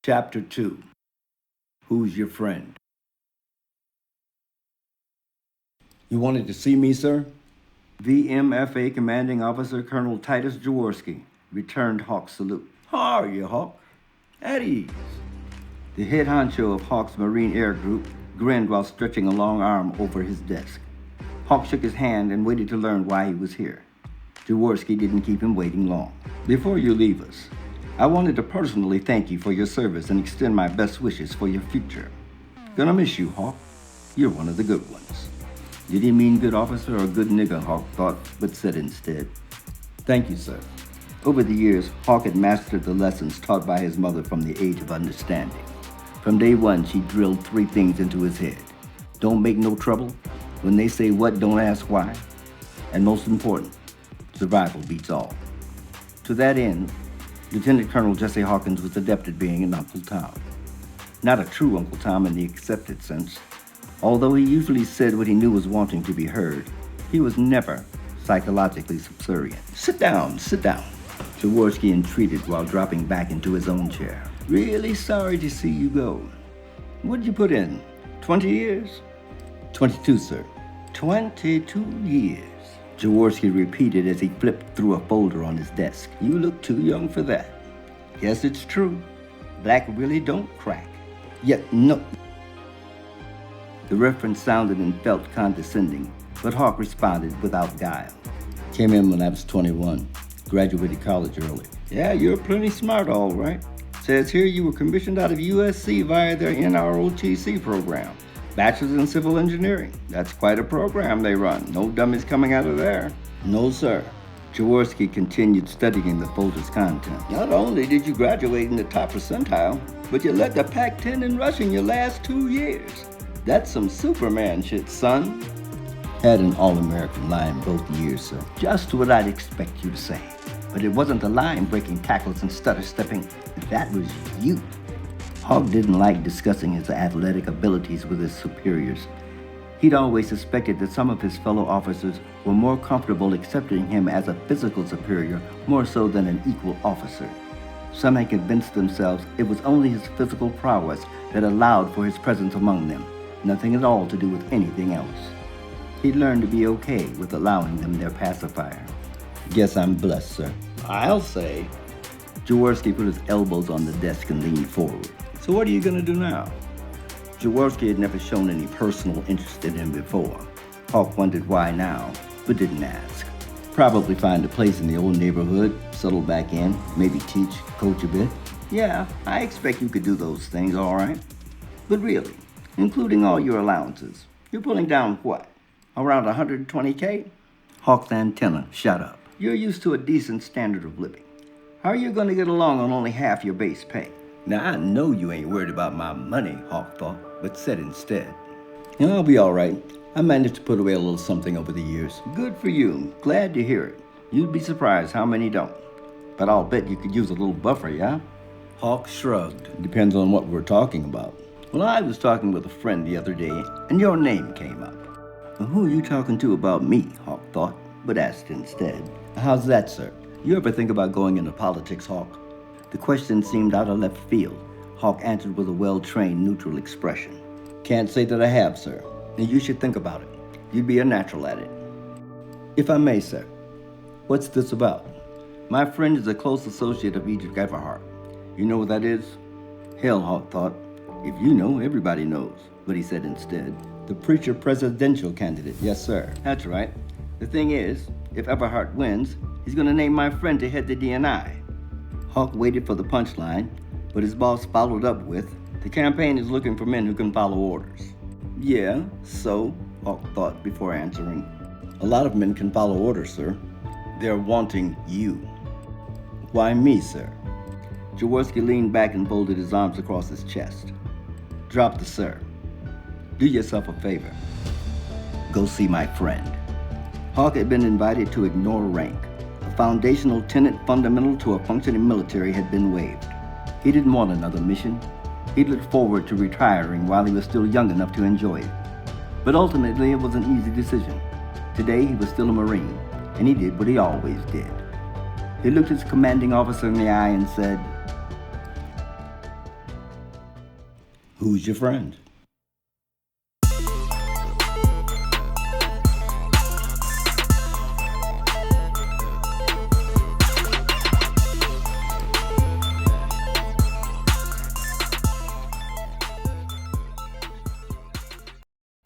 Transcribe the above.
Chapter 2. Who's your friend? You wanted to see me, sir? VMFA Commanding Officer Colonel Titus Jaworski returned Hawk's salute. How are you, Hawk? At ease. The head honcho of Hawk's Marine Air Group grinned while stretching a long arm over his desk. Hawk shook his hand and waited to learn why he was here. Jaworski didn't keep him waiting long. Before you leave us, I wanted to personally thank you for your service and extend my best wishes for your future. Gonna miss you, Hawk. You're one of the good ones. Did he mean good officer or good nigger, Hawk thought, but said instead. Thank you, sir. Over the years, Hawk had mastered the lessons taught by his mother from the age of understanding. From day one, she drilled 3 things into his head. Don't make no trouble. When they say what, don't ask why. And most important, survival beats all. To that end, Lieutenant Colonel Jesse Hawkins was adept at being an Uncle Tom. Not a true Uncle Tom in the accepted sense. Although he usually said what he knew was wanting to be heard, he was never psychologically subservient. Sit down. Jaworski entreated while dropping back into his own chair. Really sorry to see you go. What'd you put in? 20 years? 22, sir. 22 years. Jaworski repeated as he flipped through a folder on his desk. You look too young for that. Guess it's true. Black really don't crack. Yet no. The reference sounded and felt condescending, but Hawk responded without guile. Came in when I was 21. Graduated college early. Yeah, you're plenty smart, all right. Says here you were commissioned out of USC via their NROTC program. Bachelor's in Civil Engineering. That's quite a program they run. No dummies coming out of there. No, sir. Jaworski continued studying the folder's content. Not only did you graduate in the top percentile, but you led the Pac-10 in rushing your last 2 years. That's some Superman shit, son. Had an All-American line both years, sir. Just what I'd expect you to say. But it wasn't the line-breaking tackles and stutter-stepping. That was you. Hawk didn't like discussing his athletic abilities with his superiors. He'd always suspected that some of his fellow officers were more comfortable accepting him as a physical superior more so than an equal officer. Some had convinced themselves it was only his physical prowess that allowed for his presence among them, nothing at all to do with anything else. He'd learned to be okay with allowing them their pacifier. Guess I'm blessed, sir. I'll say. Jaworski put his elbows on the desk and leaned forward. So what are you going to do now? Jaworski had never shown any personal interest in him before. Hawk wondered why now, but didn't ask. Probably find a place in the old neighborhood, settle back in, maybe teach, coach a bit. Yeah, I expect you could do those things, all right. But really, including all your allowances, you're pulling down what? Around 120K? Hawk's antenna shut up. You're used to a decent standard of living. How are you going to get along on only half your base pay? Now, I know you ain't worried about my money, Hawk thought, but said instead. I'll be all right. I managed to put away a little something over the years. Good for you. Glad to hear it. You'd be surprised how many don't. But I'll bet you could use a little buffer, yeah? Hawk shrugged. Depends on what we're talking about. Well, I was talking with a friend the other day, and your name came up. Well, who are you talking to about me, Hawk thought, but asked instead. How's that, sir? You ever think about going into politics, Hawk? The question seemed out of left field. Hawk answered with a well-trained, neutral expression. Can't say that I have, sir. And you should think about it. You'd be a natural at it. If I may, sir, what's this about? My friend is a close associate of Egypt Everhart. You know what that is? Hell, Hawk thought. If you know, everybody knows. But he said instead, the preacher presidential candidate. Yes, sir. That's right. The thing is, if Everhart wins, he's going to name my friend to head the DNI. Hawk waited for the punchline, but his boss followed up with, the campaign is looking for men who can follow orders. Yeah, so, Hawk thought before answering. A lot of men can follow orders, sir. They're wanting you. Why me, sir? Jaworski leaned back and folded his arms across his chest. Drop the sir. Do yourself a favor. Go see my friend. Hawk had been invited to ignore rank. A foundational tenet fundamental to a functioning military had been waived. He didn't want another mission. He looked forward to retiring while he was still young enough to enjoy it. But ultimately, it was an easy decision. Today, he was still a Marine, and he did what he always did. He looked his commanding officer in the eye and said, Who's your friend?